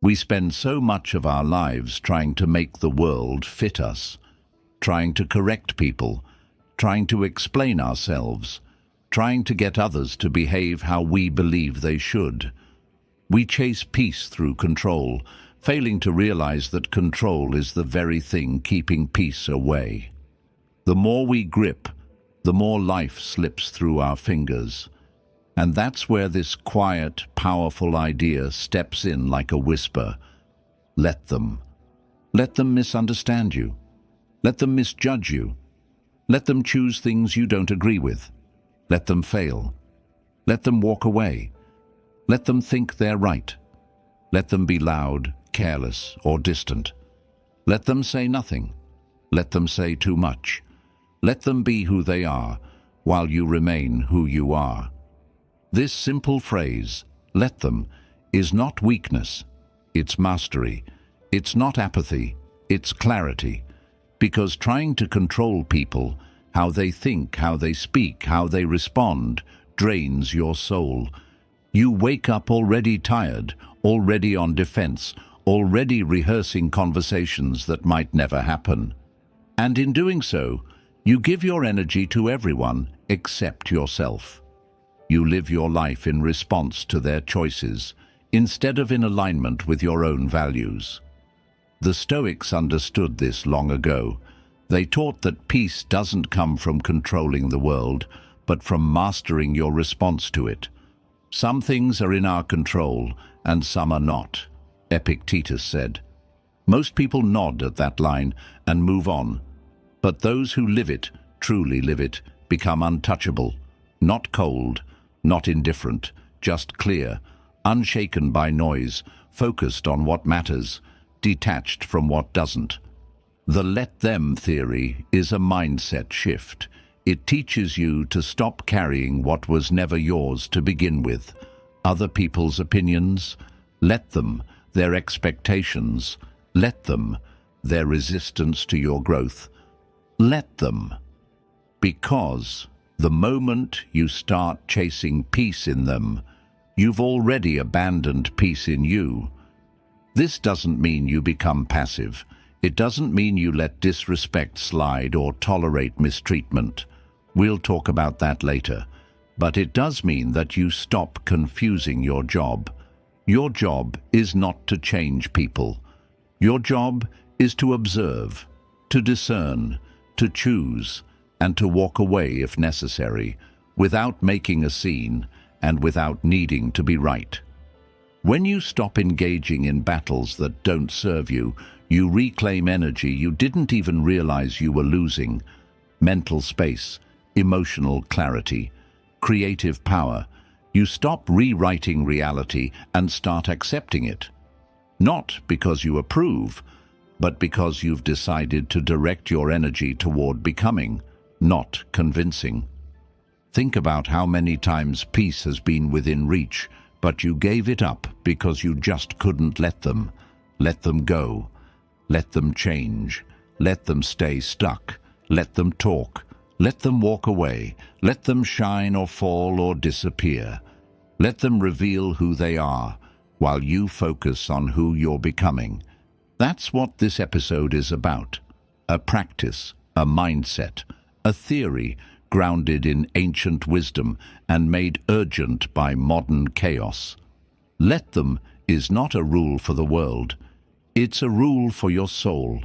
We spend so much of our lives trying to make the world fit us, trying to correct people, trying to explain ourselves, trying to get others to behave how we believe they should. We chase peace through control, failing to realize that control is the very thing keeping peace away. The more we grip, the more life slips through our fingers. And that's where this quiet, powerful idea steps in like a whisper. Let them. Let them misunderstand you. Let them misjudge you. Let them choose things you don't agree with. Let them fail. Let them walk away. Let them think they're right. Let them be loud, careless, or distant. Let them say nothing. Let them say too much. Let them be who they are, while you remain who you are. This simple phrase, let them, is not weakness. It's mastery. It's not apathy. It's clarity. Because trying to control people, how they think, how they speak, how they respond, drains your soul. You wake up already tired, already on defense, already rehearsing conversations that might never happen. And in doing so, you give your energy to everyone except yourself. You live your life in response to their choices, instead of in alignment with your own values. The Stoics understood this long ago. They taught that peace doesn't come from controlling the world, but from mastering your response to it. Some things are in our control, and some are not, Epictetus said. Most people nod at that line and move on, but those who live it, truly live it, become untouchable, not cold, not indifferent, just clear, unshaken by noise, focused on what matters, detached from what doesn't. The let them theory is a mindset shift. It teaches you to stop carrying what was never yours to begin with. Other people's opinions, let them, their expectations, let them, their resistance to your growth. Let them. Because the moment you start chasing peace in them, you've already abandoned peace in you. This doesn't mean you become passive. It doesn't mean you let disrespect slide or tolerate mistreatment. We'll talk about that later. But it does mean that you stop confusing your job. Your job is not to change people. Your job is to observe, to discern, to choose, and to walk away if necessary, without making a scene and without needing to be right. When you stop engaging in battles that don't serve you, you reclaim energy you didn't even realize you were losing. Mental space, emotional clarity, creative power. You stop rewriting reality and start accepting it. Not because you approve, but because you've decided to direct your energy toward becoming, not convincing. Think about how many times peace has been within reach, but you gave it up because you just couldn't let them. Let them go. Let them change. Let them stay stuck. Let them talk. Let them walk away. Let them shine or fall or disappear. Let them reveal who they are, while you focus on who you're becoming. That's what this episode is about. A practice, a mindset, a theory grounded in ancient wisdom and made urgent by modern chaos. Let them is not a rule for the world. It's a rule for your soul,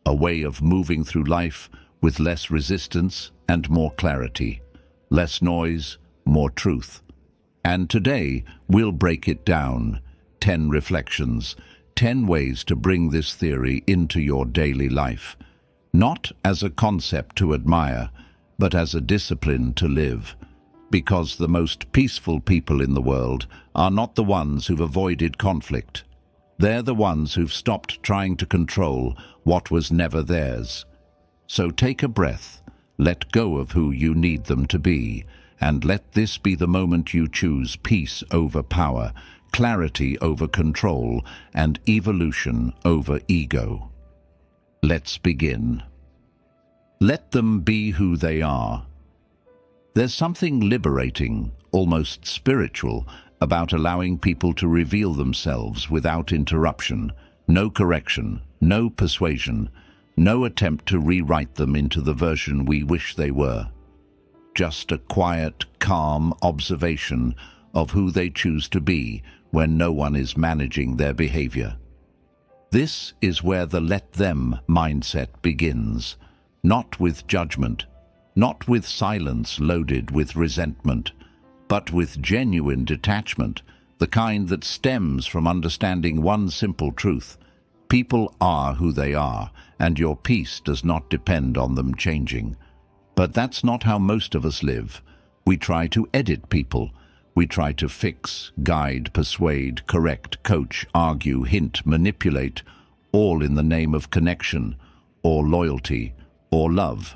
a way of moving through life with less resistance and more clarity, less noise, more truth. And today, we'll break it down. 10 reflections, 10 ways to bring this theory into your daily life. Not as a concept to admire, but as a discipline to live. Because the most peaceful people in the world are not the ones who've avoided conflict. They're the ones who've stopped trying to control what was never theirs. So take a breath, let go of who you need them to be, and let this be the moment you choose peace over power, clarity over control, and evolution over ego. Let's begin. Let them be who they are. There's something liberating, almost spiritual, about allowing people to reveal themselves without interruption, no correction, no persuasion, no attempt to rewrite them into the version we wish they were. Just a quiet, calm observation of who they choose to be when no one is managing their behavior. This is where the let them mindset begins, not with judgment, not with silence loaded with resentment, but with genuine detachment, the kind that stems from understanding one simple truth. People are who they are, and your peace does not depend on them changing. But that's not how most of us live. We try to edit people. We try to fix, guide, persuade, correct, coach, argue, hint, manipulate, all in the name of connection, or loyalty, or love.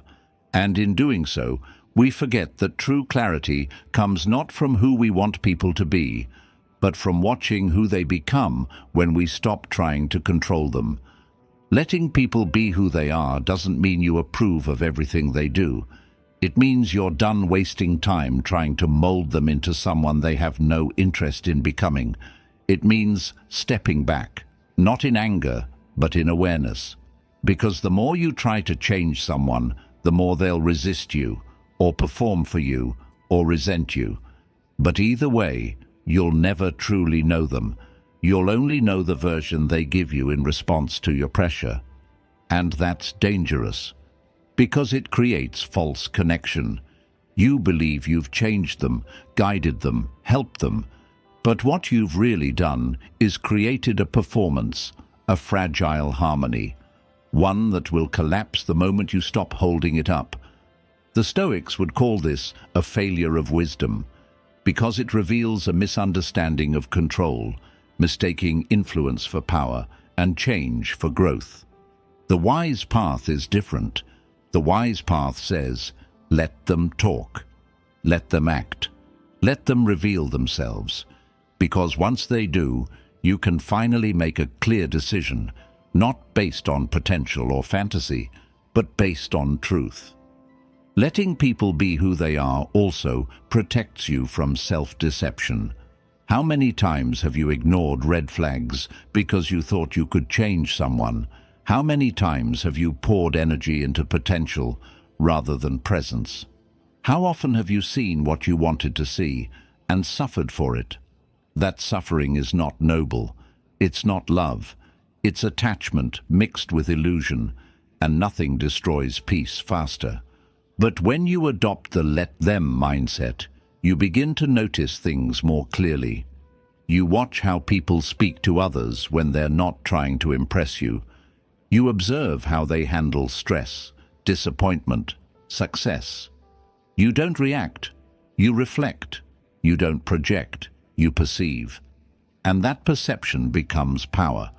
And in doing so, we forget that true clarity comes not from who we want people to be, but from watching who they become when we stop trying to control them. Letting people be who they are doesn't mean you approve of everything they do. It means you're done wasting time trying to mold them into someone they have no interest in becoming. It means stepping back, not in anger, but in awareness. Because the more you try to change someone, the more they'll resist you, or perform for you, or resent you. But either way, you'll never truly know them. You'll only know the version they give you in response to your pressure. And that's dangerous, because it creates false connection. You believe you've changed them, guided them, helped them. But what you've really done is created a performance, a fragile harmony, one that will collapse the moment you stop holding it up. The Stoics would call this a failure of wisdom, because it reveals a misunderstanding of control, mistaking influence for power and change for growth. The wise path is different. The wise path says, let them talk, let them act, let them reveal themselves, because once they do, you can finally make a clear decision, not based on potential or fantasy, but based on truth. Letting people be who they are also protects you from self-deception. How many times have you ignored red flags because you thought you could change someone? How many times have you poured energy into potential rather than presence? How often have you seen what you wanted to see and suffered for it? That suffering is not noble. It's not love. It's attachment mixed with illusion, and nothing destroys peace faster. But when you adopt the let them mindset, you begin to notice things more clearly. You watch how people speak to others when they're not trying to impress you. You observe how they handle stress, disappointment, success. You don't react, you reflect. You don't project, you perceive. And that perception becomes power.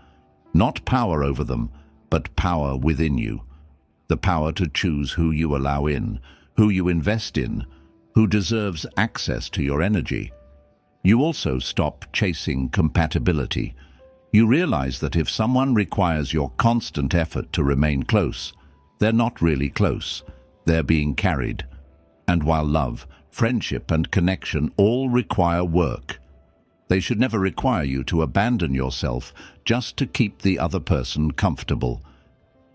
Not power over them, but power within you. The power to choose who you allow in, who you invest in, who deserves access to your energy. You also stop chasing compatibility. You realize that if someone requires your constant effort to remain close, they're not really close. They're being carried. And while love, friendship, and connection all require work, they should never require you to abandon yourself just to keep the other person comfortable.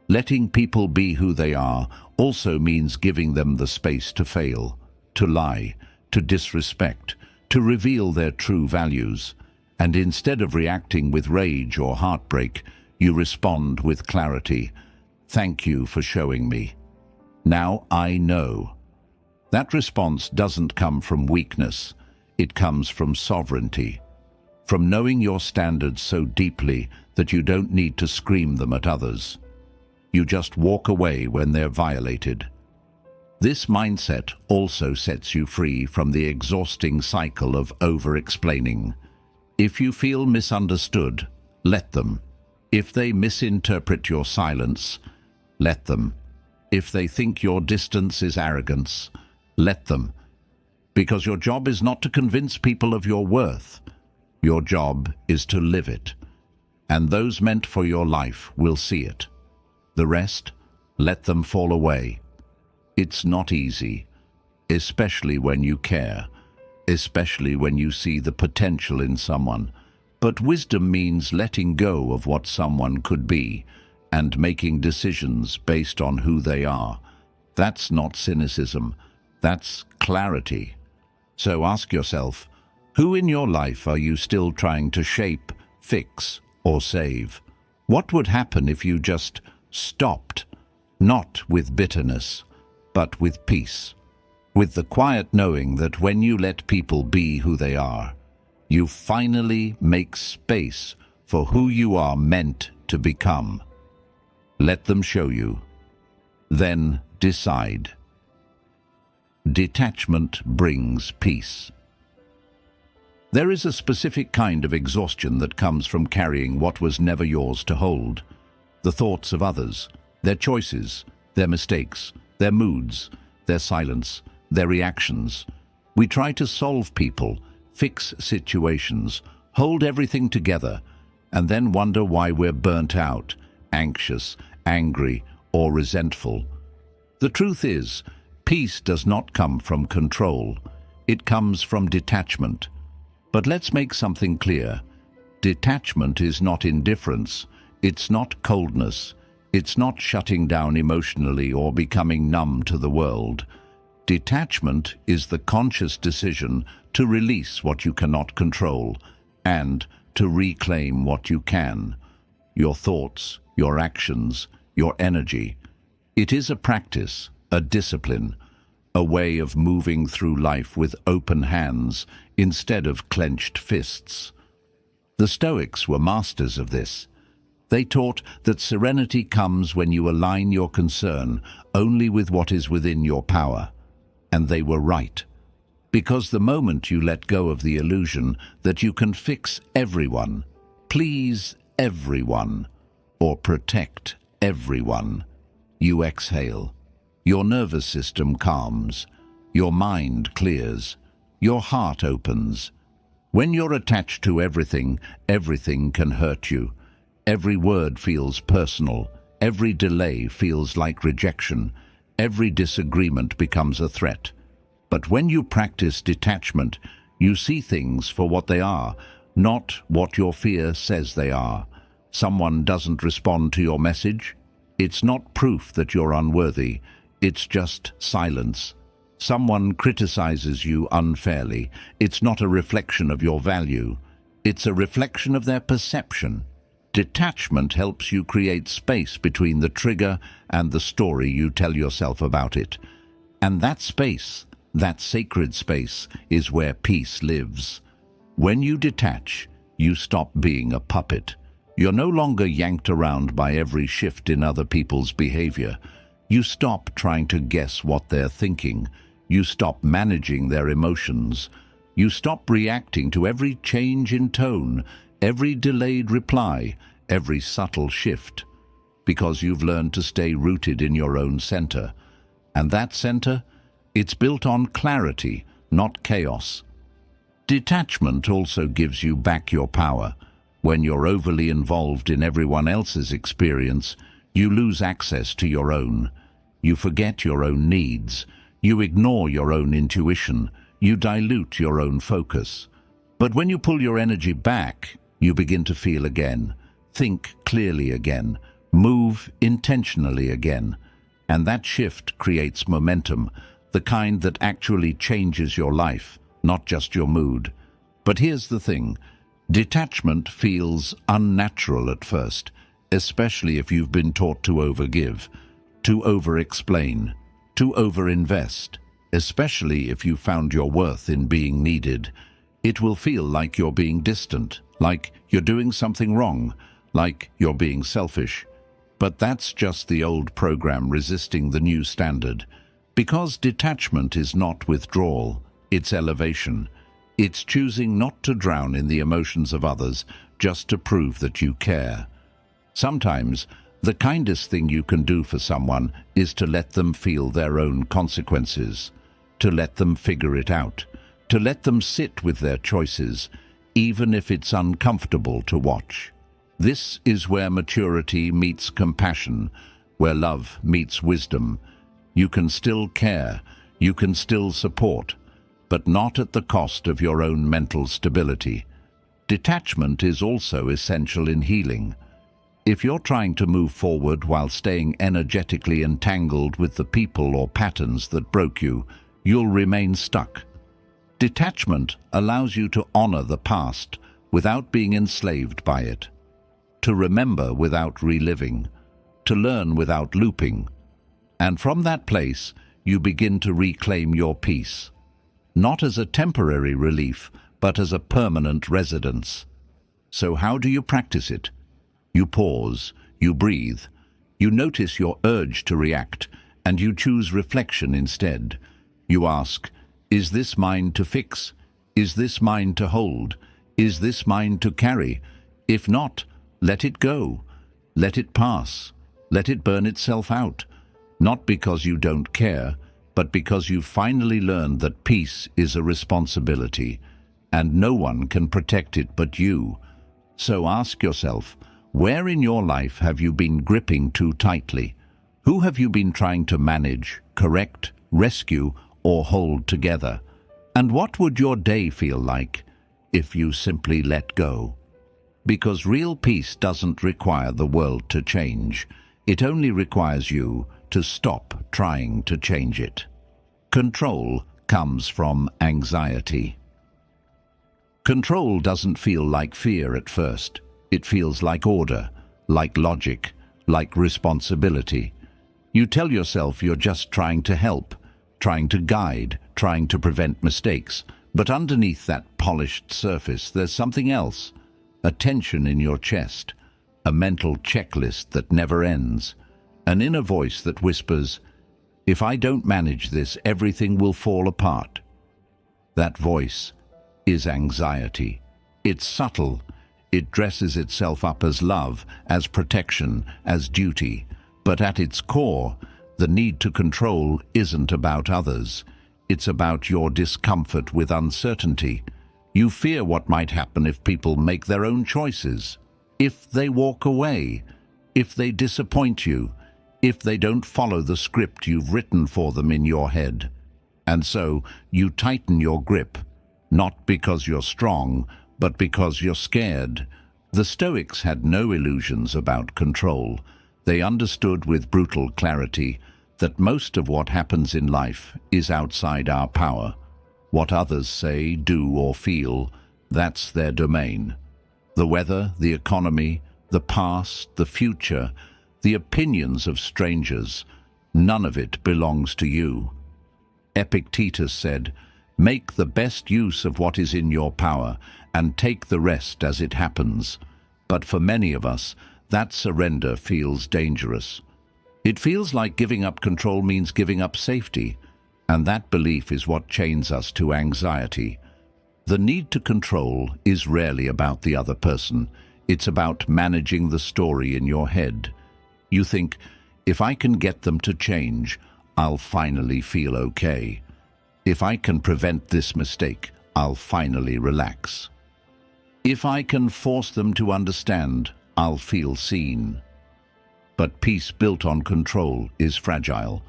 Letting people be who they are also means giving them the space to fail, to lie, to disrespect, to reveal their true values. And instead of reacting with rage or heartbreak, you respond with clarity. Thank you for showing me. Now I know. That response doesn't come from weakness. It comes from sovereignty, from knowing your standards so deeply that you don't need to scream them at others. You just walk away when they're violated. This mindset also sets you free from the exhausting cycle of over-explaining. If you feel misunderstood, let them. If they misinterpret your silence, let them. If they think your distance is arrogance, let them. Because your job is not to convince people of your worth. Your job is to live it. And those meant for your life will see it. The rest, let them fall away. It's not easy, especially when you care, especially when you see the potential in someone. But wisdom means letting go of what someone could be and making decisions based on who they are. That's not cynicism, that's clarity. So ask yourself, who in your life are you still trying to shape, fix, or save? What would happen if you just stopped, not with bitterness, but with peace? With the quiet knowing that when you let people be who they are, you finally make space for who you are meant to become. Let them show you. Then decide. Detachment brings peace. There is a specific kind of exhaustion that comes from carrying what was never yours to hold. The thoughts of others, their choices, their mistakes, their moods, their silence, their reactions. We try to solve people, fix situations, hold everything together, and then wonder why we're burnt out, anxious, angry, or resentful. The truth is, peace does not come from control. It comes from detachment. But let's make something clear. Detachment is not indifference. It's not coldness. It's not shutting down emotionally or becoming numb to the world. Detachment is the conscious decision to release what you cannot control and to reclaim what you can. Your thoughts, your actions, your energy. It is a practice, a discipline, a way of moving through life with open hands instead of clenched fists. The Stoics were masters of this. They taught that serenity comes when you align your concern only with what is within your power. And they were right. Because the moment you let go of the illusion that you can fix everyone, please everyone, or protect everyone, you exhale. Your nervous system calms, your mind clears, your heart opens. When you're attached to everything, everything can hurt you. Every word feels personal, every delay feels like rejection, every disagreement becomes a threat. But when you practice detachment, you see things for what they are, not what your fear says they are. Someone doesn't respond to your message. It's not proof that you're unworthy. It's just silence. Someone criticizes you unfairly. It's not a reflection of your value. It's a reflection of their perception. Detachment helps you create space between the trigger and the story you tell yourself about it. And that space, that sacred space, is where peace lives. When you detach, you stop being a puppet. You're no longer yanked around by every shift in other people's behavior. You stop trying to guess what they're thinking. You stop managing their emotions. You stop reacting to every change in tone, every delayed reply, every subtle shift, because you've learned to stay rooted in your own center. And that center, it's built on clarity, not chaos. Detachment also gives you back your power. When you're overly involved in everyone else's experience, you lose access to your own. You forget your own needs. You ignore your own intuition. You dilute your own focus. But when you pull your energy back, you begin to feel again, think clearly again, move intentionally again. And that shift creates momentum, the kind that actually changes your life, not just your mood. But here's the thing. Detachment feels unnatural at first, especially if you've been taught to overgive, to over-explain, to over-invest, especially if you found your worth in being needed. It will feel like you're being distant, like you're doing something wrong, like you're being selfish. But that's just the old program resisting the new standard. Because detachment is not withdrawal, it's elevation. It's choosing not to drown in the emotions of others just to prove that you care. Sometimes, the kindest thing you can do for someone is to let them feel their own consequences, to let them figure it out, to let them sit with their choices, even if it's uncomfortable to watch. This is where maturity meets compassion, where love meets wisdom. You can still care, you can still support, but not at the cost of your own mental stability. Detachment is also essential in healing. If you're trying to move forward while staying energetically entangled with the people or patterns that broke you, you'll remain stuck. Detachment allows you to honor the past without being enslaved by it, to remember without reliving, to learn without looping. And from that place, you begin to reclaim your peace, not as a temporary relief, but as a permanent residence. So how do you practice it? You pause, you breathe, you notice your urge to react, and you choose reflection instead. You ask, is this mine to fix? Is this mine to hold? Is this mine to carry? If not, let it go. Let it pass. Let it burn itself out. Not because you don't care, but because you've finally learned that peace is a responsibility, and no one can protect it but you. So ask yourself, where in your life have you been gripping too tightly? Who have you been trying to manage, correct, rescue, or hold together? And what would your day feel like if you simply let go? Because real peace doesn't require the world to change. It only requires you to stop trying to change it. Control comes from anxiety. Control doesn't feel like fear at first. It feels like order, like logic, like responsibility. You tell yourself you're just trying to help, trying to guide, trying to prevent mistakes. But underneath that polished surface, there's something else. A tension in your chest, a mental checklist that never ends, an inner voice that whispers, if I don't manage this, everything will fall apart. That voice is anxiety. It's subtle. It dresses itself up as love, as protection, as duty. But at its core, the need to control isn't about others. It's about your discomfort with uncertainty. You fear what might happen if people make their own choices, if they walk away, if they disappoint you, if they don't follow the script you've written for them in your head. And so you tighten your grip, not because you're strong, but because you're scared. The Stoics had no illusions about control. They understood with brutal clarity that most of what happens in life is outside our power. What others say, do, or feel, that's their domain. The weather, the economy, the past, the future, the opinions of strangers, none of it belongs to you. Epictetus said, "Make the best use of what is in your power, and take the rest as it happens." But for many of us, that surrender feels dangerous. It feels like giving up control means giving up safety, and that belief is what chains us to anxiety. The need to control is rarely about the other person. It's about managing the story in your head. You think, if I can get them to change, I'll finally feel okay. If I can prevent this mistake, I'll finally relax. If I can force them to understand, I'll feel seen. But peace built on control is fragile.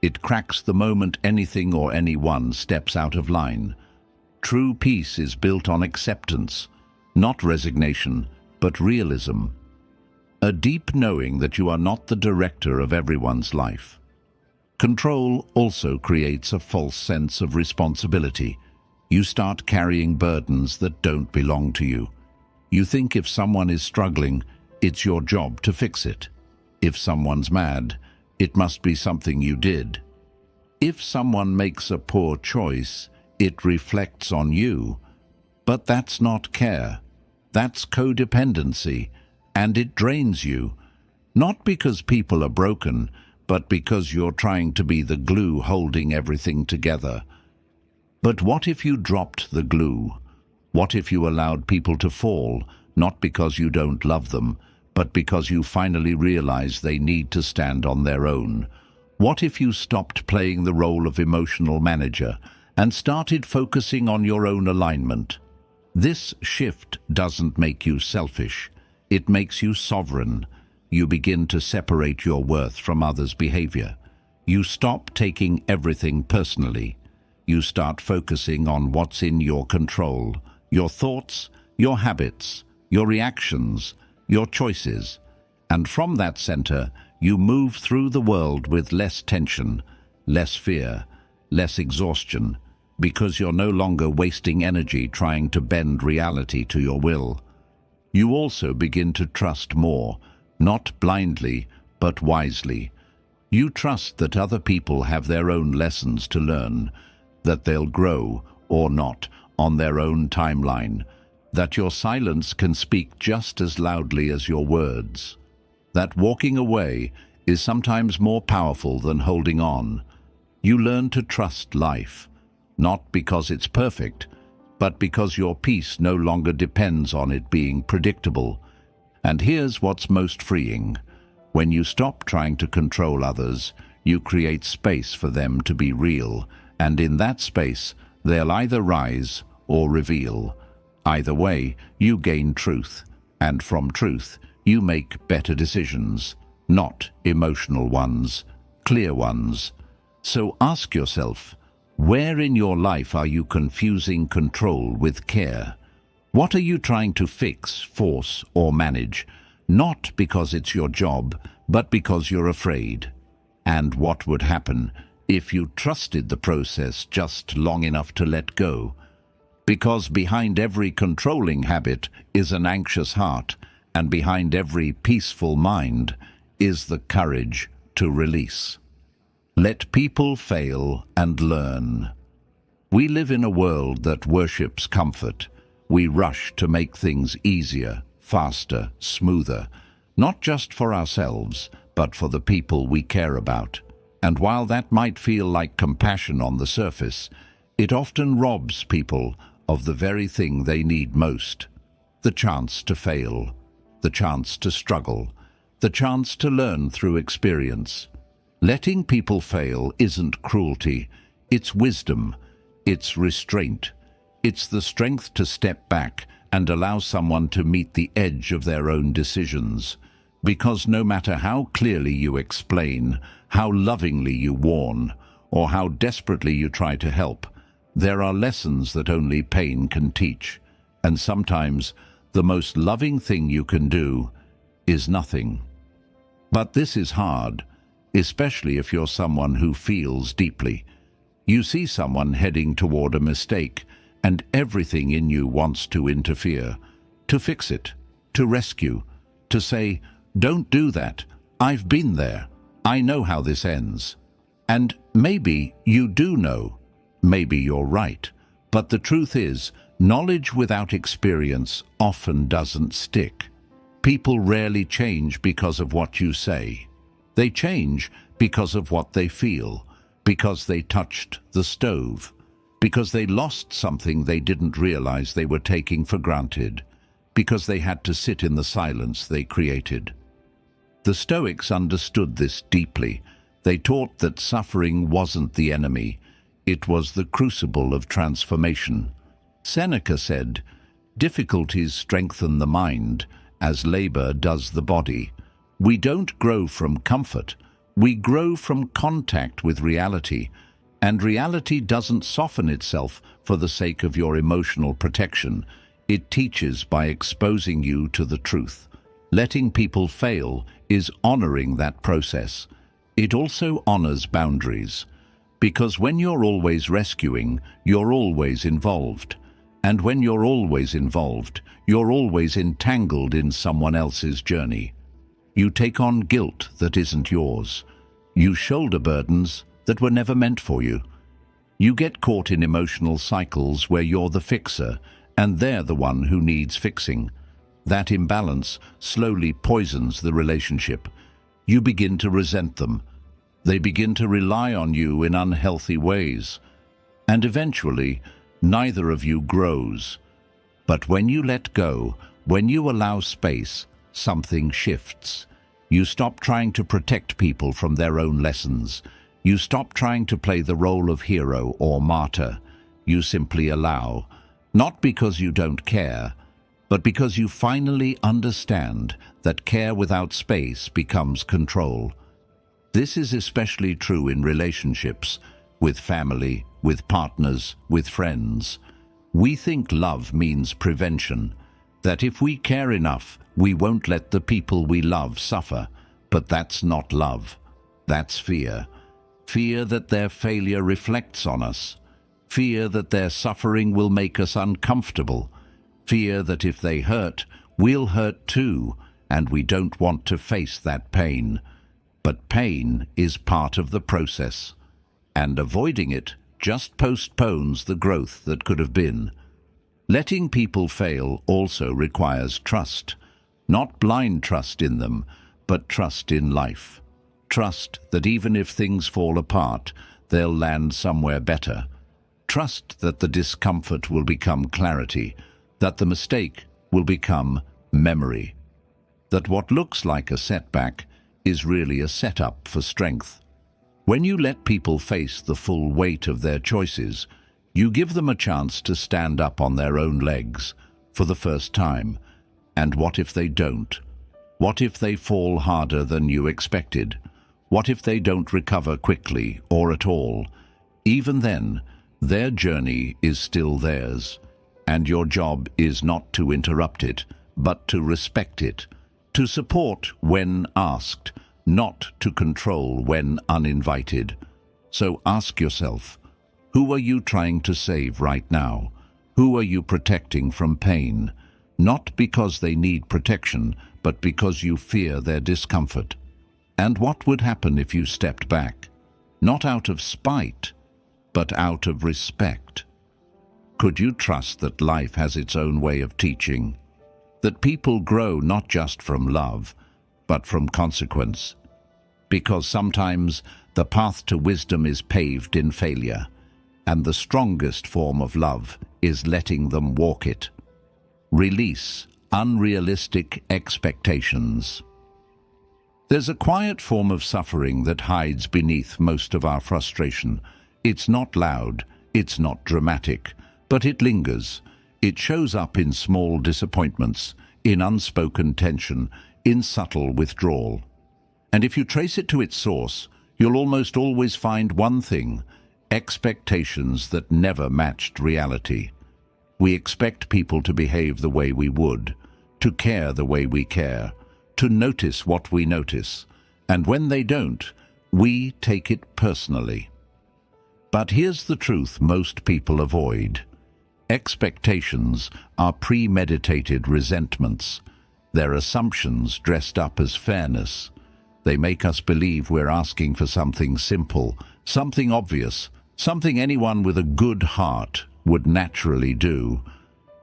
It cracks the moment anything or anyone steps out of line. True peace is built on acceptance, not resignation, but realism. A deep knowing that you are not the director of everyone's life. Control also creates a false sense of responsibility. You start carrying burdens that don't belong to you. You think if someone is struggling, it's your job to fix it. If someone's mad, it must be something you did. If someone makes a poor choice, it reflects on you. But that's not care. That's codependency, and it drains you. Not because people are broken, but because you're trying to be the glue holding everything together. But what if you dropped the glue? What if you allowed people to fall, not because you don't love them, but because you finally realize they need to stand on their own? What if you stopped playing the role of emotional manager and started focusing on your own alignment? This shift doesn't make you selfish. It makes you sovereign. You begin to separate your worth from others' behavior. You stop taking everything personally. you start focusing on what's in your control, your thoughts, your habits, your reactions, your choices. And from that center, you move through the world with less tension, less fear, less exhaustion, because you're no longer wasting energy trying to bend reality to your will. You also begin to trust more, not blindly, but wisely. You trust that other people have their own lessons to learn, that they'll grow, or not, on their own timeline, that your silence can speak just as loudly as your words, that walking away is sometimes more powerful than holding on. You learn to trust life, not because it's perfect, but because your peace no longer depends on it being predictable. And here's what's most freeing. When you stop trying to control others, you create space for them to be real, and in that space, they'll either rise or reveal. Either way, you gain truth, and from truth, you make better decisions, not emotional ones, clear ones. So ask yourself, where in your life are you confusing control with care? What are you trying to fix, force, or manage? Not because it's your job, but because you're afraid. And what would happen if you trusted the process just long enough to let go? Because behind every controlling habit is an anxious heart, and behind every peaceful mind is the courage to release. Let people fail and learn. We live in a world that worships comfort. We rush to make things easier, faster, smoother, not just for ourselves, but for the people we care about. And while that might feel like compassion on the surface, it often robs people of the very thing they need most: the chance to fail, the chance to struggle, the chance to learn through experience. Letting people fail isn't cruelty, it's wisdom, it's restraint, it's the strength to step back and allow someone to meet the edge of their own decisions. Because no matter how clearly you explain, how lovingly you warn, or how desperately you try to help, there are lessons that only pain can teach. And sometimes the most loving thing you can do is nothing. But this is hard, especially if you're someone who feels deeply. You see someone heading toward a mistake, and everything in you wants to interfere, to fix it, to rescue, to say, "Don't do that. I've been there. I know how this ends." And maybe you do know. Maybe you're right. But the truth is, knowledge without experience often doesn't stick. People rarely change because of what you say. They change because of what they feel, because they touched the stove, because they lost something they didn't realize they were taking for granted, because they had to sit in the silence they created. The Stoics understood this deeply. They taught that suffering wasn't the enemy, it was the crucible of transformation. Seneca said, "Difficulties strengthen the mind, as labor does the body." We don't grow from comfort, we grow from contact with reality, and reality doesn't soften itself for the sake of your emotional protection. It teaches by exposing you to the truth. Letting people fail is honoring that process. It also honors boundaries, because when you're always rescuing, you're always involved. And when you're always involved, you're always entangled in someone else's journey. You take on guilt that isn't yours. You shoulder burdens that were never meant for you. You get caught in emotional cycles where you're the fixer and they're the one who needs fixing. That imbalance slowly poisons the relationship. You begin to resent them. They begin to rely on you in unhealthy ways. And eventually, neither of you grows. But when you let go, when you allow space, something shifts. You stop trying to protect people from their own lessons. You stop trying to play the role of hero or martyr. You simply allow, not because you don't care, but because you finally understand that care without space becomes control. This is especially true in relationships, with family, with partners, with friends. We think love means prevention, that if we care enough, we won't let the people we love suffer. But that's not love. That's fear. Fear that their failure reflects on us. Fear that their suffering will make us uncomfortable. Fear that if they hurt, we'll hurt too, and we don't want to face that pain. But pain is part of the process, and avoiding it just postpones the growth that could have been. Letting people fail also requires trust, not blind trust in them, but trust in life. Trust that even if things fall apart, they'll land somewhere better. Trust that the discomfort will become clarity, that the mistake will become memory, that what looks like a setback is really a setup for strength. When you let people face the full weight of their choices, you give them a chance to stand up on their own legs for the first time. And what if they don't? What if they fall harder than you expected? What if they don't recover quickly or at all? Even then, their journey is still theirs, and your job is not to interrupt it, but to respect it, to support when asked, not to control when uninvited. So ask yourself, who are you trying to save right now? Who are you protecting from pain? Not because they need protection, but because you fear their discomfort. And what would happen if you stepped back? Not out of spite, but out of respect. Could you trust that life has its own way of teaching? That people grow not just from love, but from consequence? Because sometimes the path to wisdom is paved in failure, and the strongest form of love is letting them walk it. Release unrealistic expectations. There's a quiet form of suffering that hides beneath most of our frustration. It's not loud, it's not dramatic, but it lingers. It shows up in small disappointments, in unspoken tension, in subtle withdrawal. And if you trace it to its source, you'll almost always find one thing: expectations that never matched reality. We expect people to behave the way we would, to care the way we care, to notice what we notice, and when they don't, we take it personally. But here's the truth most people avoid. Expectations are premeditated resentments. They're assumptions dressed up as fairness. They make us believe we're asking for something simple, something obvious, something anyone with a good heart would naturally do.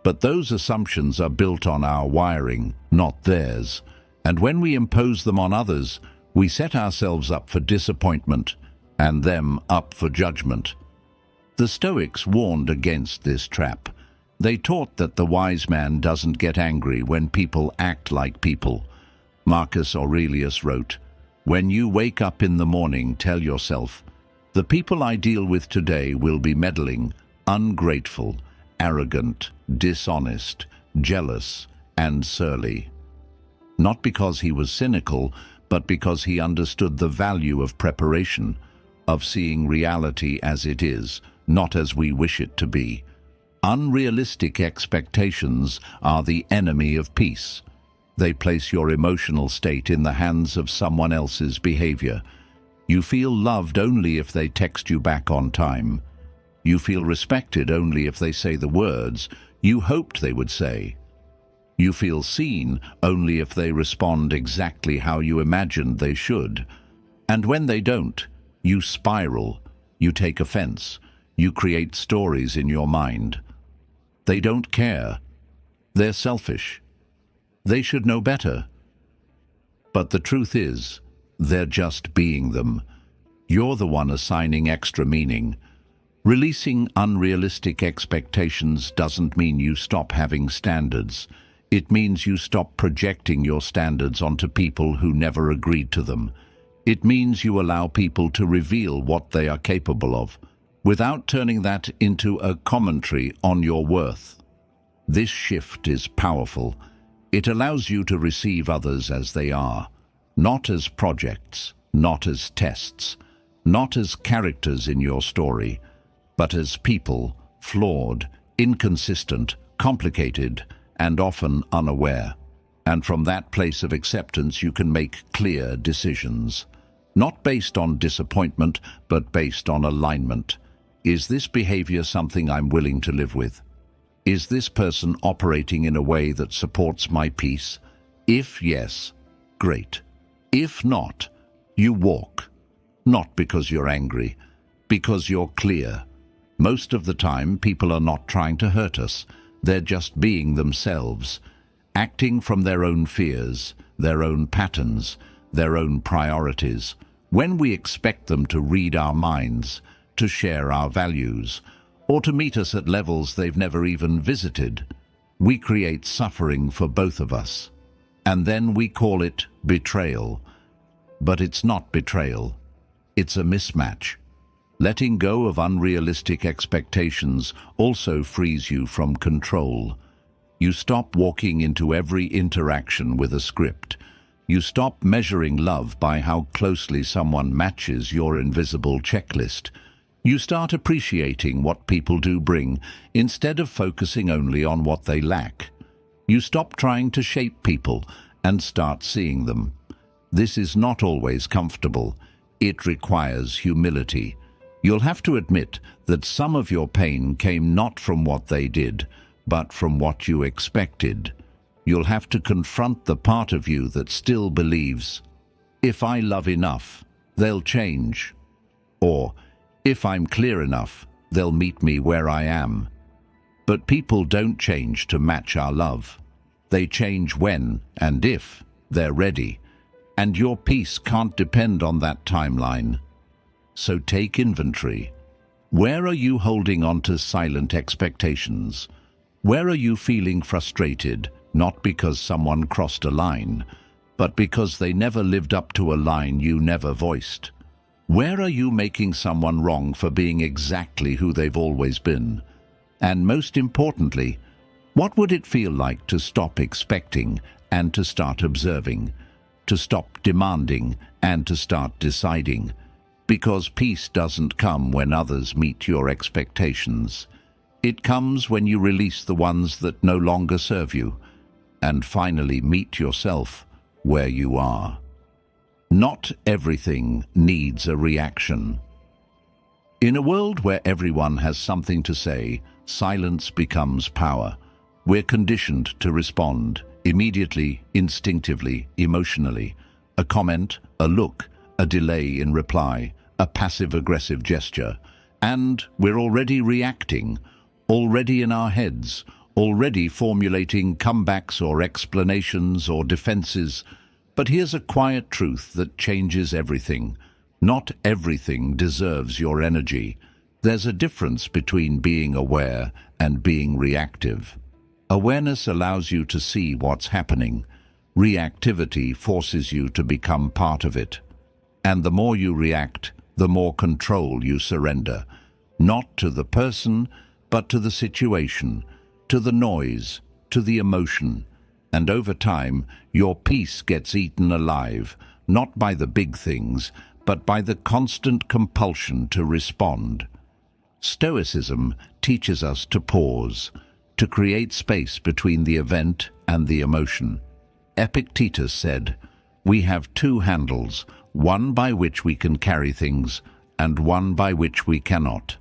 But those assumptions are built on our wiring, not theirs. And when we impose them on others, we set ourselves up for disappointment and them up for judgment. The Stoics warned against this trap. They taught that the wise man doesn't get angry when people act like people. Marcus Aurelius wrote, "When you wake up in the morning, tell yourself, the people I deal with today will be meddling, ungrateful, arrogant, dishonest, jealous, and surly." Not because he was cynical, but because he understood the value of preparation, of seeing reality as it is, not as we wish it to be. Unrealistic expectations are the enemy of peace. They place your emotional state in the hands of someone else's behavior. You feel loved only if they text you back on time. You feel respected only if they say the words you hoped they would say. You feel seen only if they respond exactly how you imagined they should. And when they don't, you spiral, you take offense, you create stories in your mind. They don't care. They're selfish. They should know better. But the truth is, they're just being them. You're the one assigning extra meaning. Releasing unrealistic expectations doesn't mean you stop having standards. It means you stop projecting your standards onto people who never agreed to them. It means you allow people to reveal what they are capable of, without turning that into a commentary on your worth. This shift is powerful. It allows you to receive others as they are, not as projects, not as tests, not as characters in your story, but as people, flawed, inconsistent, complicated, and often unaware. And from that place of acceptance you can make clear decisions, not based on disappointment, but based on alignment. Is this behavior something I'm willing to live with? Is this person operating in a way that supports my peace? If yes, great. If not, you walk. Not because you're angry, because you're clear. Most of the time, people are not trying to hurt us. They're just being themselves, acting from their own fears, their own patterns, their own priorities. When we expect them to read our minds, to share our values, or to meet us at levels they've never even visited, we create suffering for both of us. And then we call it betrayal. But it's not betrayal. It's a mismatch. Letting go of unrealistic expectations also frees you from control. You stop walking into every interaction with a script. You stop measuring love by how closely someone matches your invisible checklist. You start appreciating what people do bring, instead of focusing only on what they lack. You stop trying to shape people and start seeing them. This is not always comfortable. It requires humility. You'll have to admit that some of your pain came not from what they did, but from what you expected. You'll have to confront the part of you that still believes, if I love enough, they'll change. Or, if I'm clear enough, they'll meet me where I am. But people don't change to match our love. They change when and if they're ready. And your peace can't depend on that timeline. So take inventory. Where are you holding on to silent expectations? Where are you feeling frustrated, not because someone crossed a line, but because they never lived up to a line you never voiced? Where are you making someone wrong for being exactly who they've always been? And most importantly, what would it feel like to stop expecting and to start observing, to stop demanding and to start deciding? Because peace doesn't come when others meet your expectations. It comes when you release the ones that no longer serve you and finally meet yourself where you are. Not everything needs a reaction. In a world where everyone has something to say, silence becomes power. We're conditioned to respond immediately, instinctively, emotionally. A comment, a look, a delay in reply, a passive-aggressive gesture. And we're already reacting, already in our heads, already formulating comebacks or explanations or defenses. But here's a quiet truth that changes everything. Not everything deserves your energy. There's a difference between being aware and being reactive. Awareness allows you to see what's happening. Reactivity forces you to become part of it. And the more you react, the more control you surrender. Not to the person, but to the situation, to the noise, to the emotion. And over time, your peace gets eaten alive, not by the big things, but by the constant compulsion to respond. Stoicism teaches us to pause, to create space between the event and the emotion. Epictetus said, "We have two handles, one by which we can carry things, and one by which we cannot."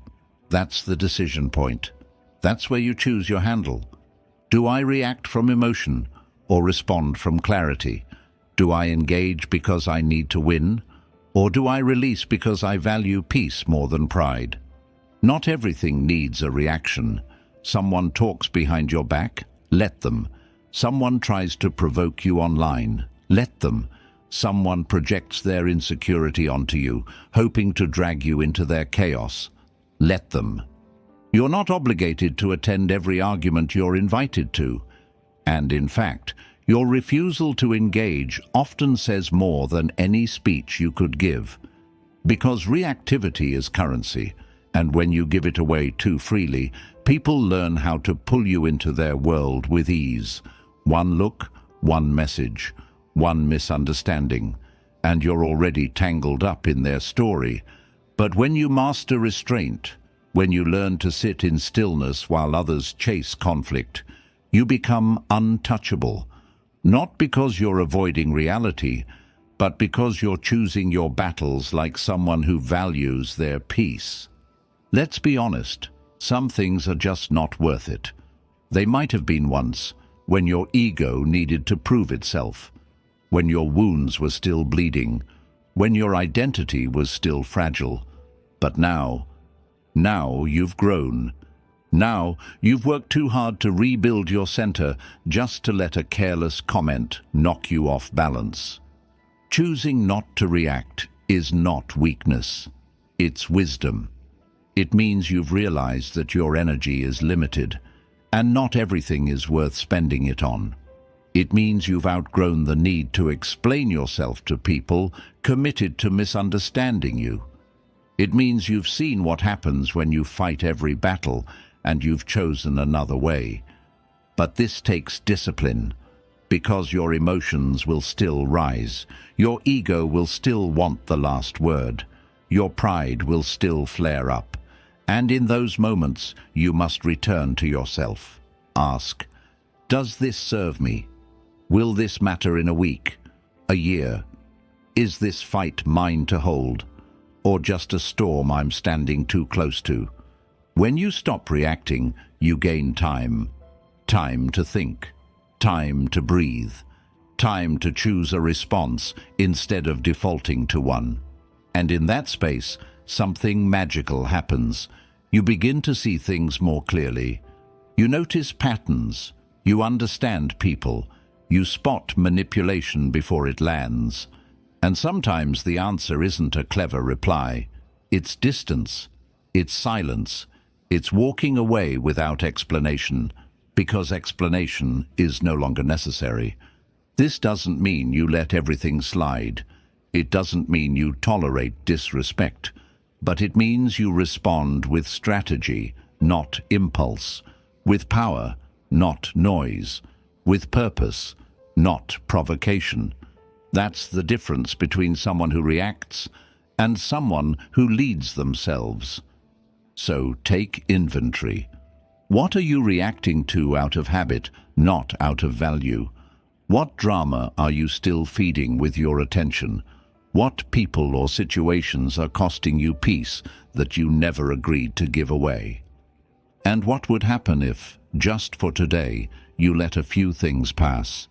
That's the decision point. That's where you choose your handle. Do I react from emotion or respond from clarity? Do I engage because I need to win, or do I release because I value peace more than pride? Not everything needs a reaction. Someone talks behind your back? Let them. Someone tries to provoke you online? Let them. Someone projects their insecurity onto you, hoping to drag you into their chaos? Let them. You're not obligated to attend every argument you're invited to. And in fact, your refusal to engage often says more than any speech you could give. Because reactivity is currency, and when you give it away too freely, people learn how to pull you into their world with ease. One look, one message, one misunderstanding, and you're already tangled up in their story. But when you master restraint, when you learn to sit in stillness while others chase conflict, you become untouchable, not because you're avoiding reality, but because you're choosing your battles like someone who values their peace. Let's be honest, some things are just not worth it. They might have been once, when your ego needed to prove itself, when your wounds were still bleeding, when your identity was still fragile. But now you've grown. Now you've worked too hard to rebuild your center just to let a careless comment knock you off balance. Choosing not to react is not weakness. It's wisdom. It means you've realized that your energy is limited, and not everything is worth spending it on. It means you've outgrown the need to explain yourself to people committed to misunderstanding you. It means you've seen what happens when you fight every battle and you've chosen another way. But this takes discipline, because your emotions will still rise. Your ego will still want the last word. Your pride will still flare up. And in those moments, you must return to yourself. Ask, does this serve me? Will this matter in a week, a year? Is this fight mine to hold, or just a storm I'm standing too close to? When you stop reacting, you gain time. Time to think, time to breathe, time to choose a response instead of defaulting to one. And in that space, something magical happens. You begin to see things more clearly. You notice patterns. You understand people. You spot manipulation before it lands. And sometimes the answer isn't a clever reply. It's distance. It's silence. It's walking away without explanation, because explanation is no longer necessary. This doesn't mean you let everything slide. It doesn't mean you tolerate disrespect, but it means you respond with strategy, not impulse, with power, not noise, with purpose, not provocation. That's the difference between someone who reacts and someone who leads themselves. So take inventory. What are you reacting to out of habit, not out of value? What drama are you still feeding with your attention? What people or situations are costing you peace that you never agreed to give away? And what would happen if, just for today, you let a few things pass?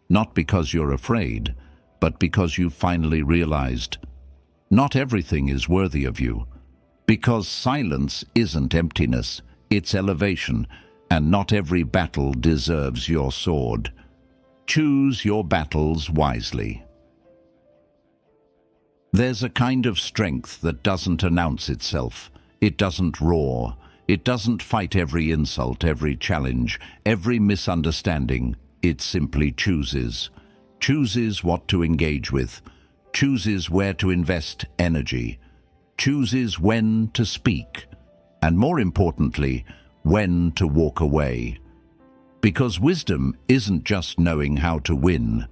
Not because you're afraid, but because you've finally realized not everything is worthy of you. Because silence isn't emptiness, it's elevation, and not every battle deserves your sword. Choose your battles wisely. There's a kind of strength that doesn't announce itself. It doesn't roar. It doesn't fight every insult, every challenge, every misunderstanding. It simply chooses. Chooses what to engage with. Chooses where to invest energy. Chooses when to speak. And more importantly, when to walk away. Because wisdom isn't just knowing how to win.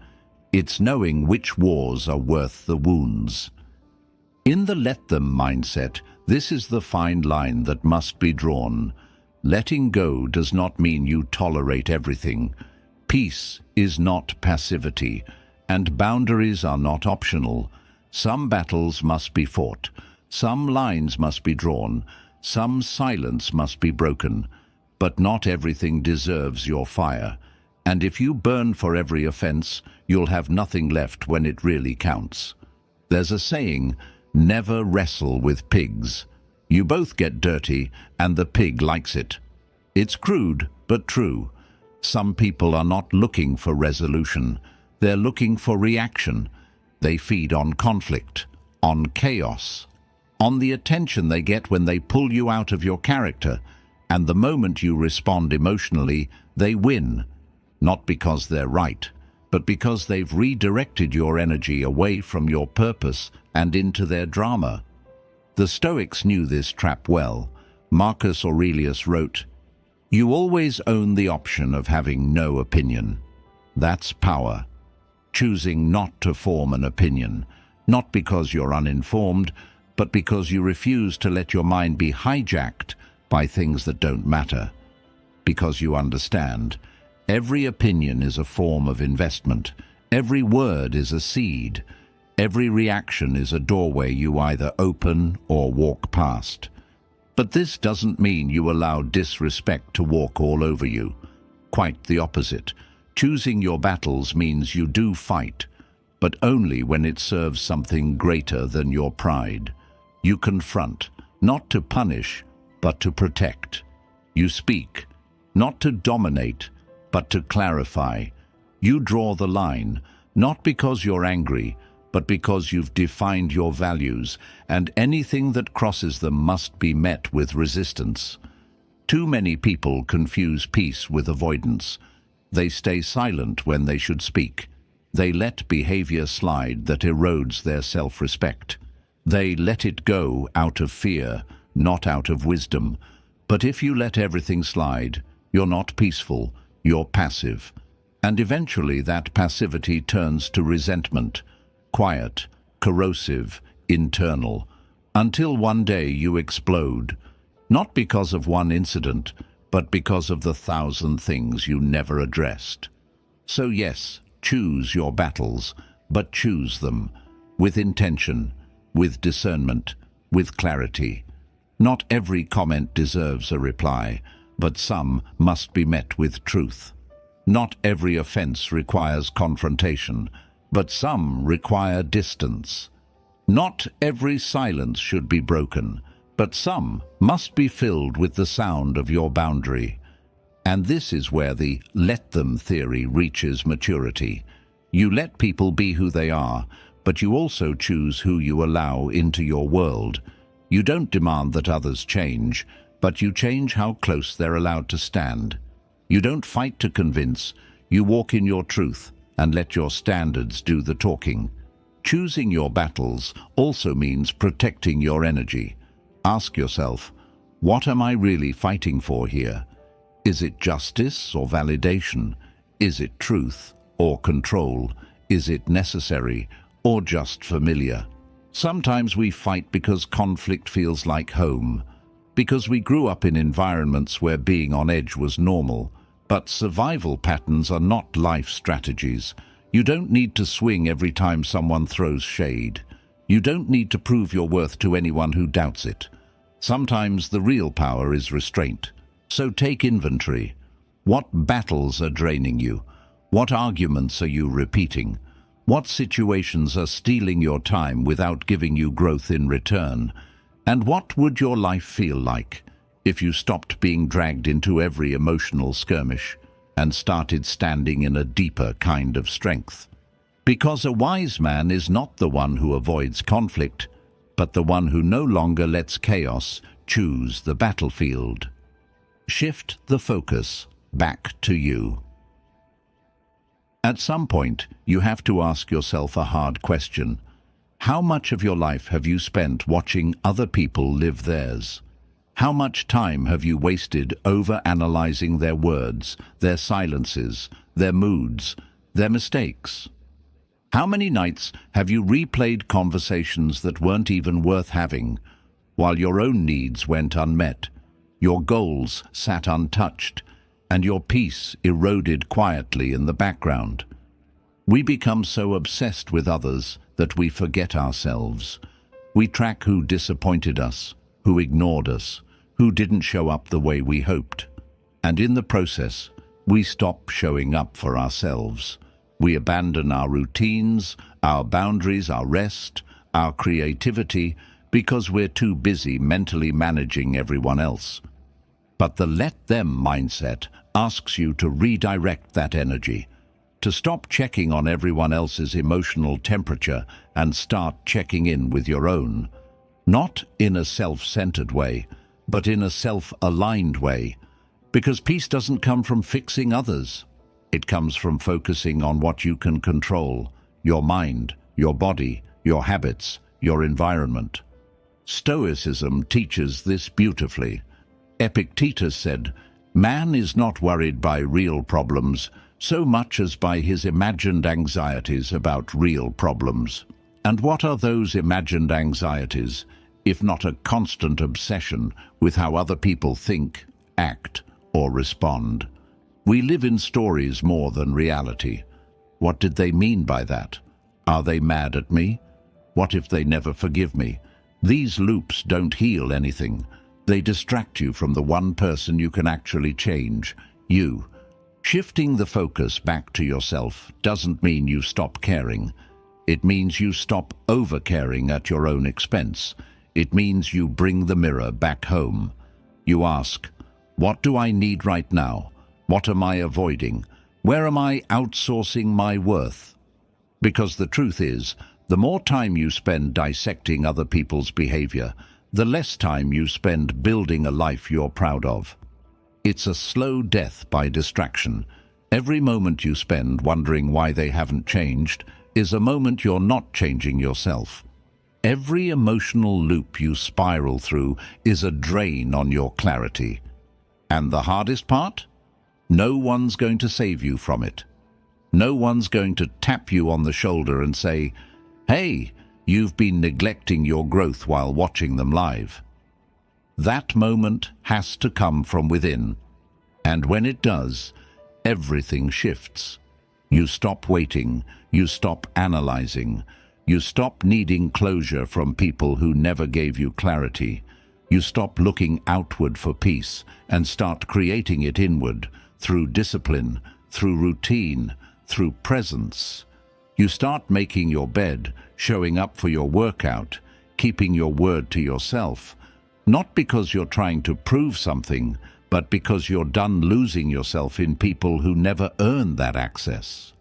It's knowing which wars are worth the wounds. In the let them mindset, this is the fine line that must be drawn. Letting go does not mean you tolerate everything. Peace is not passivity, and boundaries are not optional. Some battles must be fought, some lines must be drawn, some silence must be broken, but not everything deserves your fire. And if you burn for every offense, you'll have nothing left when it really counts. There's a saying, never wrestle with pigs. You both get dirty, and the pig likes it. It's crude, but true. Some people are not looking for resolution. They're looking for reaction. They feed on conflict, on chaos, on the attention they get when they pull you out of your character. And the moment you respond emotionally, they win. Not because they're right, but because they've redirected your energy away from your purpose and into their drama. The Stoics knew this trap well. Marcus Aurelius wrote, "You always own the option of having no opinion." That's power. Choosing not to form an opinion, not because you're uninformed, but because you refuse to let your mind be hijacked by things that don't matter. Because you understand, every opinion is a form of investment, every word is a seed, every reaction is a doorway you either open or walk past. But this doesn't mean you allow disrespect to walk all over you. Quite the opposite. Choosing your battles means you do fight, but only when it serves something greater than your pride. You confront, not to punish, but to protect. You speak, not to dominate, but to clarify. You draw the line, not because you're angry, but because you've defined your values, and anything that crosses them must be met with resistance. Too many people confuse peace with avoidance. They stay silent when they should speak. They let behavior slide that erodes their self-respect. They let it go out of fear, not out of wisdom. But if you let everything slide, you're not peaceful, you're passive. And eventually that passivity turns to resentment, quiet, corrosive, internal, until one day you explode, not because of one incident, but because of the 1,000 things you never addressed. So yes, choose your battles, but choose them with intention, with discernment, with clarity. Not every comment deserves a reply, but some must be met with truth. Not every offense requires confrontation, but some require distance. Not every silence should be broken, but some must be filled with the sound of your boundary. And this is where the let them theory reaches maturity. You let people be who they are, but you also choose who you allow into your world. You don't demand that others change, but you change how close they're allowed to stand. You don't fight to convince, you walk in your truth and let your standards do the talking. Choosing your battles also means protecting your energy. Ask yourself, what am I really fighting for here? Is it justice or validation? Is it truth or control? Is it necessary or just familiar? Sometimes we fight because conflict feels like home, because we grew up in environments where being on edge was normal. But survival patterns are not life strategies. You don't need to swing every time someone throws shade. You don't need to prove your worth to anyone who doubts it. Sometimes the real power is restraint. So take inventory. What battles are draining you? What arguments are you repeating? What situations are stealing your time without giving you growth in return? And what would your life feel like if you stopped being dragged into every emotional skirmish and started standing in a deeper kind of strength? Because a wise man is not the one who avoids conflict, but the one who no longer lets chaos choose the battlefield. Shift the focus back to you. At some point, you have to ask yourself a hard question. How much of your life have you spent watching other people live theirs? How much time have you wasted over-analyzing their words, their silences, their moods, their mistakes? How many nights have you replayed conversations that weren't even worth having, while your own needs went unmet, your goals sat untouched, and your peace eroded quietly in the background? We become so obsessed with others that we forget ourselves. We track who disappointed us, who ignored us, who didn't show up the way we hoped. And in the process, we stop showing up for ourselves. We abandon our routines, our boundaries, our rest, our creativity, because we're too busy mentally managing everyone else. But the let them mindset asks you to redirect that energy, to stop checking on everyone else's emotional temperature and start checking in with your own. Not in a self-centered way, but in a self-aligned way. Because peace doesn't come from fixing others. It comes from focusing on what you can control: your mind, your body, your habits, your environment. Stoicism teaches this beautifully. Epictetus said, "Man is not worried by real problems so much as by his imagined anxieties about real problems." And what are those imagined anxieties? if not a constant obsession with how other people think, act, or respond. We live in stories more than reality. What did they mean by that? Are they mad at me? What if they never forgive me? These loops don't heal anything. They distract you from the one person you can actually change, you. Shifting the focus back to yourself doesn't mean you stop caring. It means you stop over-caring at your own expense. It means you bring the mirror back home. You ask, what do I need right now? What am I avoiding? Where am I outsourcing my worth? Because the truth is, the more time you spend dissecting other people's behavior, the less time you spend building a life you're proud of. It's a slow death by distraction. Every moment you spend wondering why they haven't changed is a moment you're not changing yourself. Every emotional loop you spiral through is a drain on your clarity. And the hardest part? No one's going to save you from it. No one's going to tap you on the shoulder and say, "Hey, you've been neglecting your growth while watching them live." That moment has to come from within. And when it does, everything shifts. You stop waiting, you stop analyzing, you stop needing closure from people who never gave you clarity. You stop looking outward for peace and start creating it inward through discipline, through routine, through presence. You start making your bed, showing up for your workout, keeping your word to yourself, not because you're trying to prove something, but because you're done losing yourself in people who never earned that access.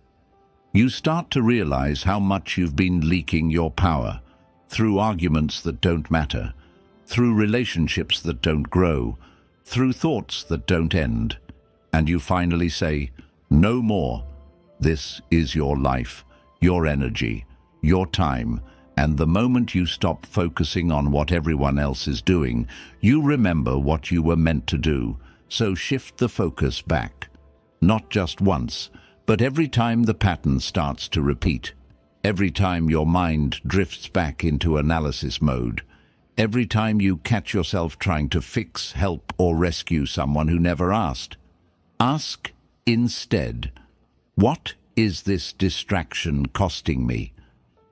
You start to realize how much you've been leaking your power through arguments that don't matter, through relationships that don't grow, through thoughts that don't end. And you finally say, no more. This is your life, your energy, your time, and the moment you stop focusing on what everyone else is doing, you remember what you were meant to do. So shift the focus back. Not just once, but every time the pattern starts to repeat. Every time your mind drifts back into analysis mode. Every time you catch yourself trying to fix, help, or rescue someone who never asked. Ask instead, what is this distraction costing me?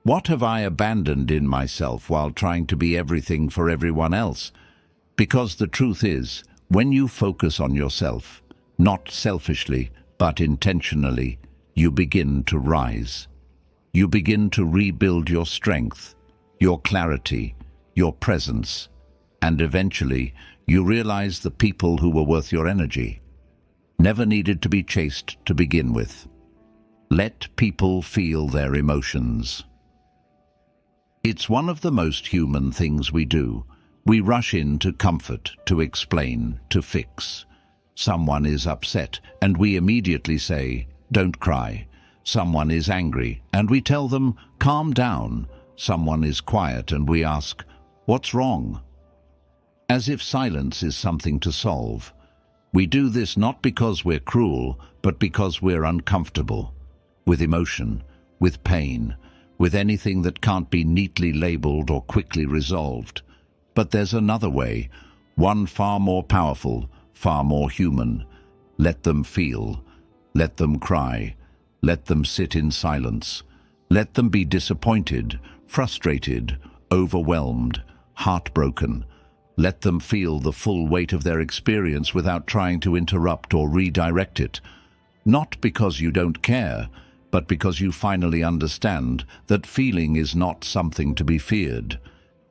What have I abandoned in myself while trying to be everything for everyone else? Because the truth is, when you focus on yourself, not selfishly, but intentionally, you begin to rise. You begin to rebuild your strength, your clarity, your presence, and eventually you realize the people who were worth your energy never needed to be chased to begin with. Let people feel their emotions. It's one of the most human things we do. We rush in to comfort, to explain, to fix. Someone is upset, and we immediately say, "Don't cry." Someone is angry, and we tell them, "Calm down." Someone is quiet, and we ask, "What's wrong?" As if silence is something to solve. We do this not because we're cruel, but because we're uncomfortable. With emotion, with pain, with anything that can't be neatly labeled or quickly resolved. But there's another way, one far more powerful, far more human. Let them feel. Let them cry. Let them sit in silence. Let them be disappointed, frustrated, overwhelmed, heartbroken. Let them feel the full weight of their experience without trying to interrupt or redirect it. Not because you don't care, but because you finally understand that feeling is not something to be feared.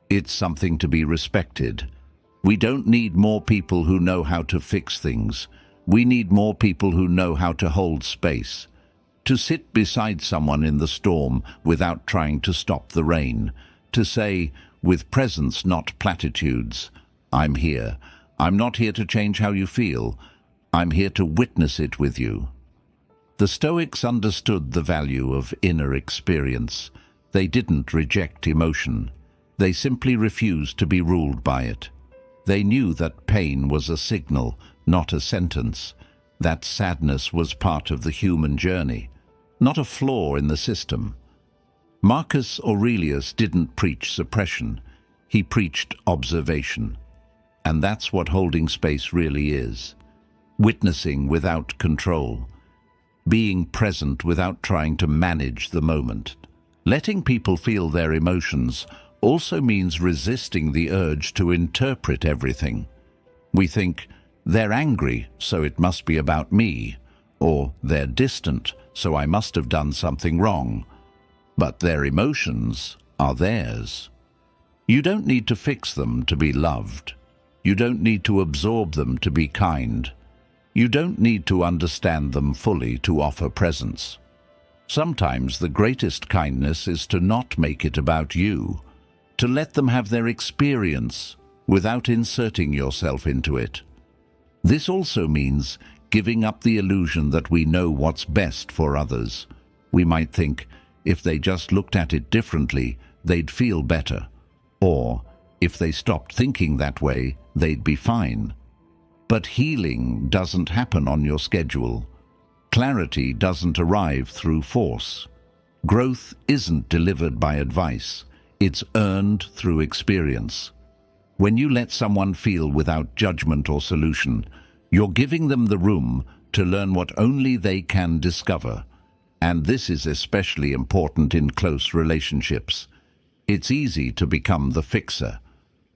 It's something to be respected. We don't need more people who know how to fix things. We need more people who know how to hold space. To sit beside someone in the storm without trying to stop the rain. To say, with presence, not platitudes, "I'm here. I'm not here to change how you feel. I'm here to witness it with you." The Stoics understood the value of inner experience. They didn't reject emotion. They simply refused to be ruled by it. They knew that pain was a signal, not a sentence. That sadness was part of the human journey, not a flaw in the system. Marcus Aurelius didn't preach suppression. He preached observation. And that's what holding space really is. Witnessing without control. Being present without trying to manage the moment. Letting people feel their emotions also means resisting the urge to interpret everything. We think, they're angry, so it must be about me, or they're distant, so I must have done something wrong. But their emotions are theirs. You don't need to fix them to be loved. You don't need to absorb them to be kind. You don't need to understand them fully to offer presence. Sometimes the greatest kindness is to not make it about you, to let them have their experience without inserting yourself into it. This also means giving up the illusion that we know what's best for others. We might think, if they just looked at it differently, they'd feel better. Or, if they stopped thinking that way, they'd be fine. But healing doesn't happen on your schedule. Clarity doesn't arrive through force. Growth isn't delivered by advice. It's earned through experience. When you let someone feel without judgment or solution, you're giving them the room to learn what only they can discover. And this is especially important in close relationships. It's easy to become the fixer,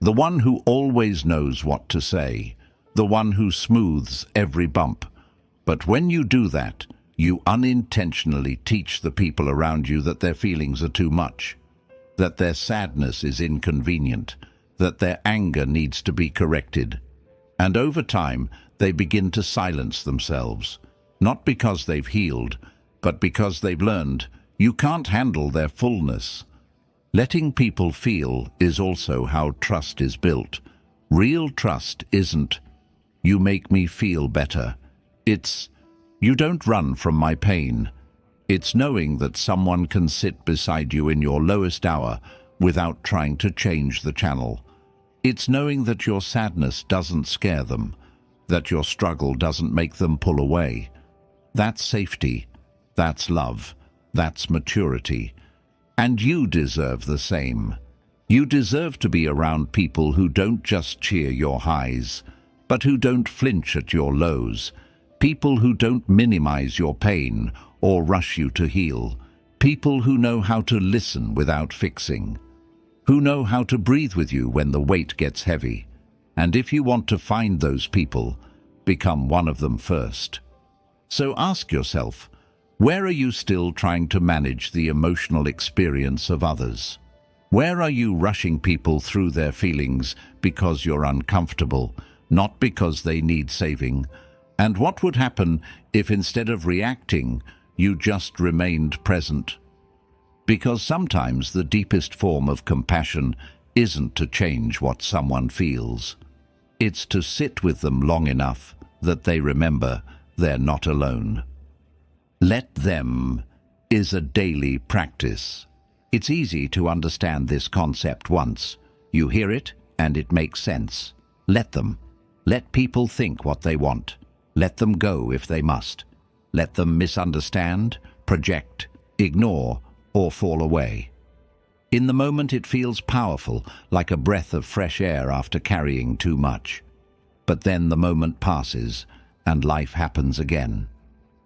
the one who always knows what to say, the one who smooths every bump. But when you do that, you unintentionally teach the people around you that their feelings are too much, that their sadness is inconvenient, that their anger needs to be corrected. And over time, they begin to silence themselves, not because they've healed, but because they've learned you can't handle their fullness. Letting people feel is also how trust is built. Real trust isn't, "You make me feel better." It's, "You don't run from my pain." It's knowing that someone can sit beside you in your lowest hour without trying to change the channel. It's knowing that your sadness doesn't scare them, that your struggle doesn't make them pull away. That's safety, that's love, that's maturity. And you deserve the same. You deserve to be around people who don't just cheer your highs, but who don't flinch at your lows. People who don't minimize your pain or rush you to heal. People who know how to listen without fixing. Who know how to breathe with you when the weight gets heavy. And if you want to find those people, become one of them first. So ask yourself, where are you still trying to manage the emotional experience of others? Where are you rushing people through their feelings because you're uncomfortable, not because they need saving? And what would happen if instead of reacting, you just remained present? Because sometimes the deepest form of compassion isn't to change what someone feels. It's to sit with them long enough that they remember they're not alone. Let them is a daily practice. It's easy to understand this concept once. You hear it and it makes sense. Let them. Let people think what they want. Let them go if they must. Let them misunderstand, project, ignore, or fall away. In the moment it feels powerful, like a breath of fresh air after carrying too much. But then the moment passes and life happens again.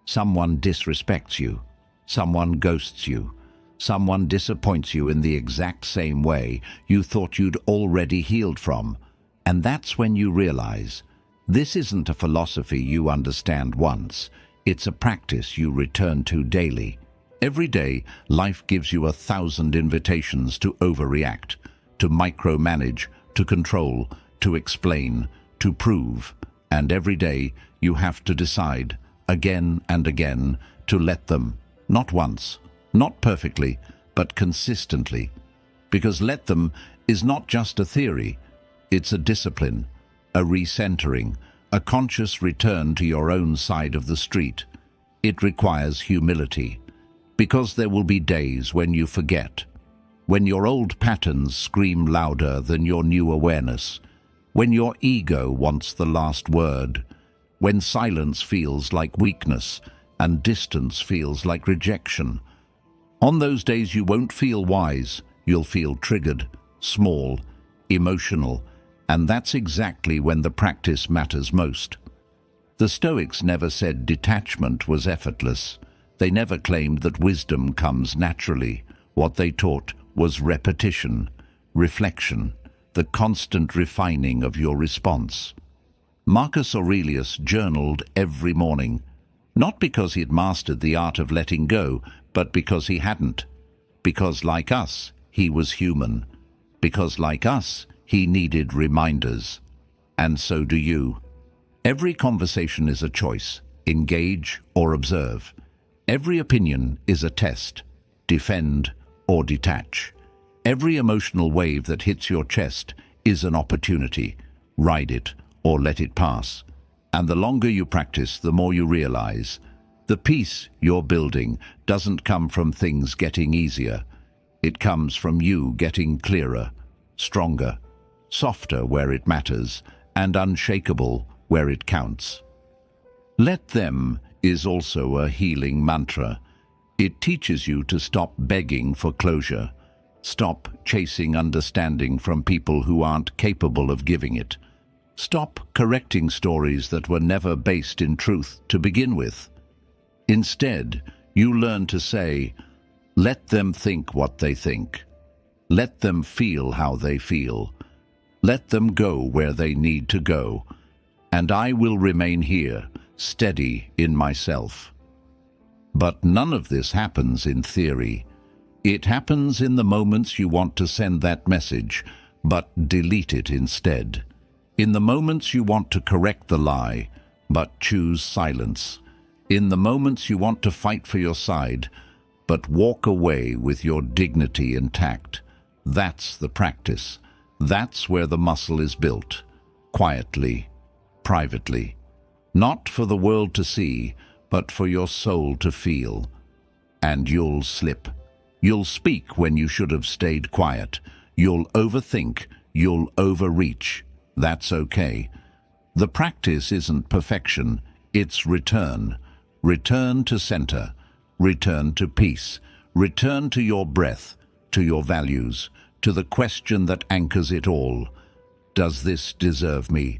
Someone disrespects you. Someone ghosts you. Someone disappoints you in the exact same way you thought you'd already healed from. And that's when you realize, this isn't a philosophy you understand once. It's a practice you return to daily. Every day, life gives you 1,000 invitations to overreact, to micromanage, to control, to explain, to prove. And every day, you have to decide, again and again, to let them, not once, not perfectly, but consistently. Because let them is not just a theory, it's a discipline, a recentering, a conscious return to your own side of the street. It requires humility, because there will be days when you forget, when your old patterns scream louder than your new awareness, when your ego wants the last word, when silence feels like weakness and distance feels like rejection. On those days you won't feel wise, you'll feel triggered, small, emotional, and that's exactly when the practice matters most. The Stoics never said detachment was effortless. They never claimed that wisdom comes naturally. What they taught was repetition, reflection, the constant refining of your response. Marcus Aurelius journaled every morning, not because he had mastered the art of letting go, but because he hadn't. Because, like us, he was human. Because, like us, he needed reminders. And so do you. Every conversation is a choice: engage or observe. Every opinion is a test: defend or detach. Every emotional wave that hits your chest is an opportunity: ride it or let it pass. And the longer you practice, the more you realize the peace you're building doesn't come from things getting easier. It comes from you getting clearer, stronger, softer where it matters, and unshakable where it counts. Let them is also a healing mantra. It teaches you to stop begging for closure. Stop chasing understanding from people who aren't capable of giving it. Stop correcting stories that were never based in truth to begin with. Instead, you learn to say, let them think what they think. Let them feel how they feel. Let them go where they need to go. And I will remain here, steady in myself. But none of this happens in theory. It happens in the moments you want to send that message, but delete it instead. In the moments you want to correct the lie, but choose silence. In the moments you want to fight for your side, but walk away with your dignity intact. That's the practice. That's where the muscle is built. Quietly, privately. Not for the world to see, but for your soul to feel. And you'll slip. You'll speak when you should have stayed quiet. You'll overthink. You'll overreach. That's okay. The practice isn't perfection. It's return. Return to center. Return to peace. Return to your breath, to your values, to the question that anchors it all. Does this deserve me?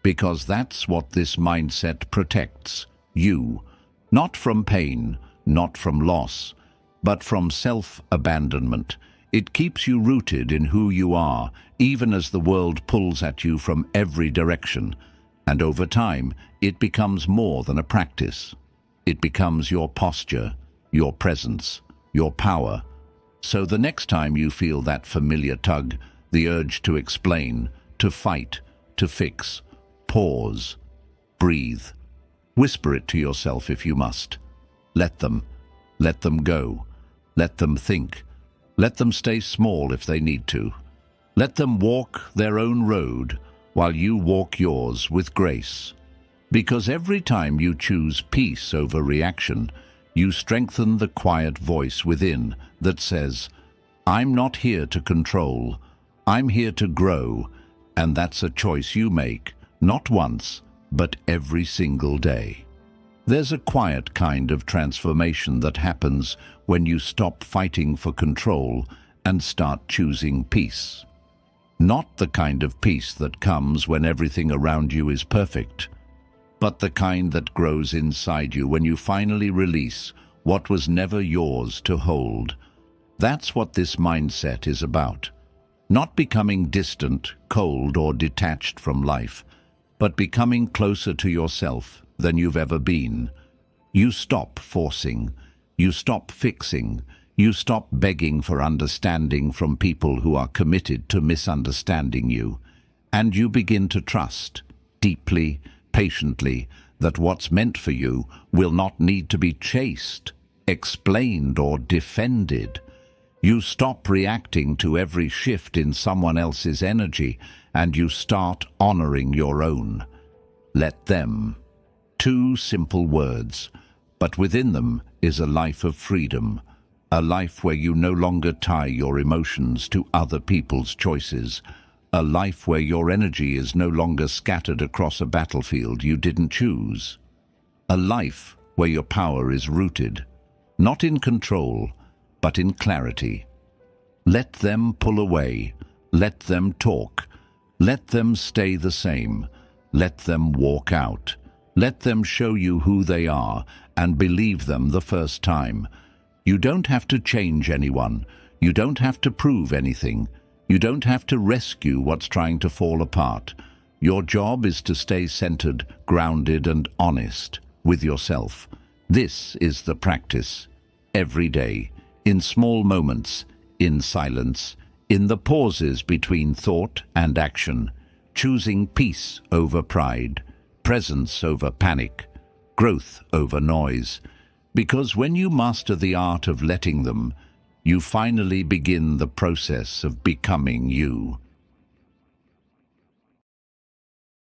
Because that's what this mindset protects. You. Not from pain, not from loss, but from self-abandonment. It keeps you rooted in who you are, even as the world pulls at you from every direction. And over time, it becomes more than a practice. It becomes your posture, your presence, your power. So the next time you feel that familiar tug, the urge to explain, to fight, to fix, pause, breathe. Whisper it to yourself if you must. Let them go. Let them think. Let them stay small if they need to. Let them walk their own road while you walk yours with grace. Because every time you choose peace over reaction, you strengthen the quiet voice within that says, I'm not here to control, I'm here to grow, and that's a choice you make, not once, but every single day. There's a quiet kind of transformation that happens when you stop fighting for control and start choosing peace. Not the kind of peace that comes when everything around you is perfect, but the kind that grows inside you when you finally release what was never yours to hold. That's what this mindset is about. Not becoming distant, cold, or detached from life, but becoming closer to yourself than you've ever been. You stop forcing, you stop fixing, you stop begging for understanding from people who are committed to misunderstanding you, and you begin to trust, deeply, patiently, that what's meant for you will not need to be chased, explained, or defended. You stop reacting to every shift in someone else's energy, and you start honoring your own. Let them. 2 simple words, but within them is a life of freedom, a life where you no longer tie your emotions to other people's choices, a life where your energy is no longer scattered across a battlefield you didn't choose, a life where your power is rooted, not in control, but in clarity. Let them pull away. Let them talk. Let them stay the same. Let them walk out. Let them show you who they are and believe them the first time. You don't have to change anyone. You don't have to prove anything. You don't have to rescue what's trying to fall apart. Your job is to stay centered, grounded, and honest with yourself. This is the practice. Every day, in small moments, in silence, in the pauses between thought and action, choosing peace over pride, presence over panic, growth over noise. Because when you master the art of letting them, you finally begin the process of becoming you.